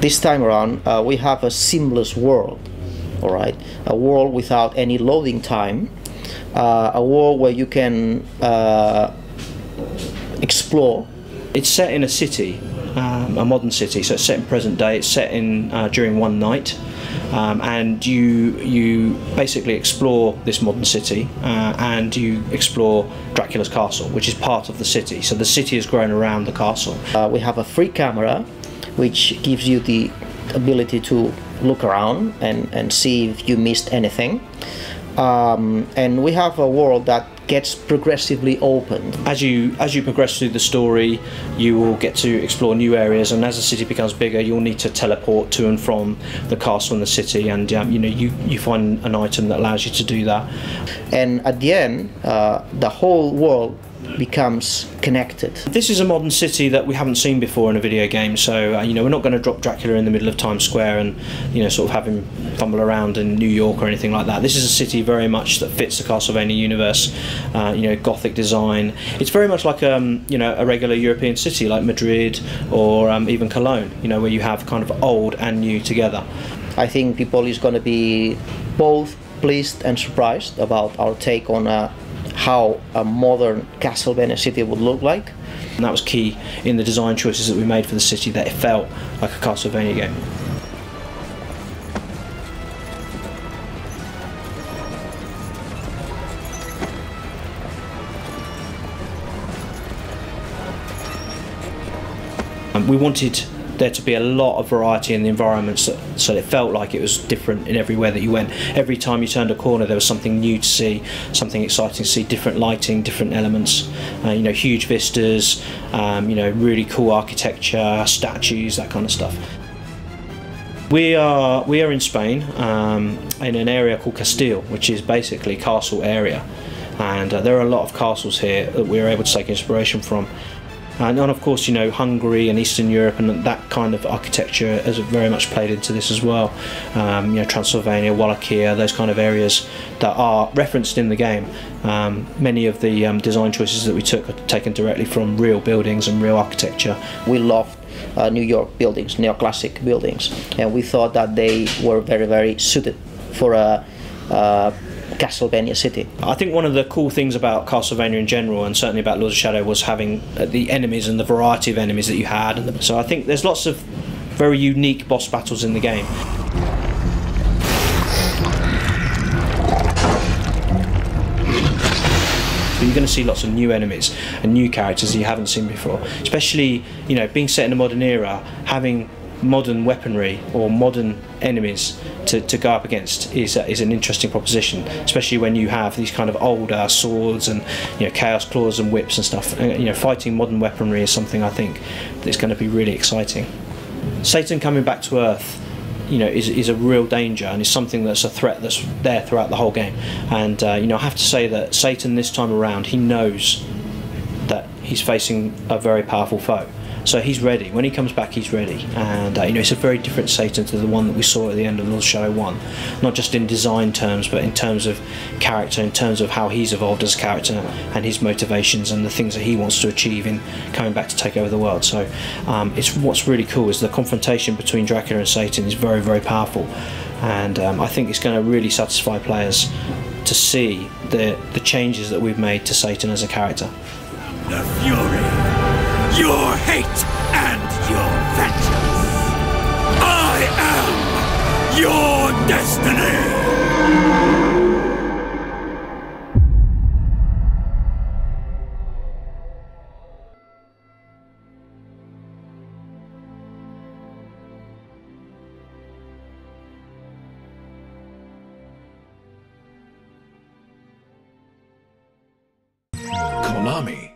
This time around, we have a seamless world, all right? A world without any loading time, a world where you can explore. It's set in a city, a modern city, so it's set in present day. It's set in during one night, and you basically explore this modern city, and you explore Dracula's castle, which is part of the city. So the city has grown around the castle. We have a free camera, which gives you the ability to look around and see if you missed anything. And we have a world that gets progressively opened. As you progress through the story, you will get to explore new areas, and as the city becomes bigger, you'll need to teleport to and from the castle and the city, and you find an item that allows you to do that. And at the end, the whole world becomes connected. This is a modern city that we haven't seen before in a video game, so we're not going to drop Dracula in the middle of Times Square and sort of have him fumble around in New York or anything like that. This is a city very much that fits the Castlevania universe. Gothic design. It's very much like a regular European city like Madrid or even Cologne, where you have kind of old and new together. I think people is going to be both pleased and surprised about our take on how a modern Castlevania city would look like. And that was key in the design choices that we made for the city, that it felt like a Castlevania game. We wanted there to be a lot of variety in the environments, so it felt like it was different in everywhere that you went. Every time you turned a corner there was something new to see, something exciting to see, different lighting, different elements, huge vistas, really cool architecture, statues, that kind of stuff. We are in Spain, in an area called Castile, which is basically castle area, and there are a lot of castles here that we were able to take inspiration from. And of course, Hungary and Eastern Europe and that kind of architecture has very much played into this as well. Transylvania, Wallachia, those kind of areas that are referenced in the game. Many of the design choices that we took are taken directly from real buildings and real architecture. We loved New York buildings, neoclassic buildings, and we thought that they were very, very suited for a Castlevania city. I think one of the cool things about Castlevania in general, and certainly about Lords of Shadow, was having the enemies and the variety of enemies that you had. So I think there's lots of very unique boss battles in the game. But you're going to see lots of new enemies and new characters that you haven't seen before. Especially, being set in a modern era, having modern weaponry or modern enemies to go up against is an interesting proposition, especially when you have these kind of older swords and chaos claws and whips and stuff. Fighting modern weaponry is something I think that's going to be really exciting. Satan coming back to Earth is a real danger, and is something that's a threat that's there throughout the whole game. And I have to say that Satan this time around, he knows that he's facing a very powerful foe. So he's ready. When he comes back, he's ready. And it's a very different Satan to the one that we saw at the end of Lords of Shadow 1. Not just in design terms, but in terms of character, in terms of how he's evolved as a character and his motivations and the things that he wants to achieve in coming back to take over the world. So what's really cool is the confrontation between Dracula and Satan is very, very powerful. And I think it's going to really satisfy players to see the changes that we've made to Satan as a character. The fury, your hate, and your vengeance. I am your destiny! Konami.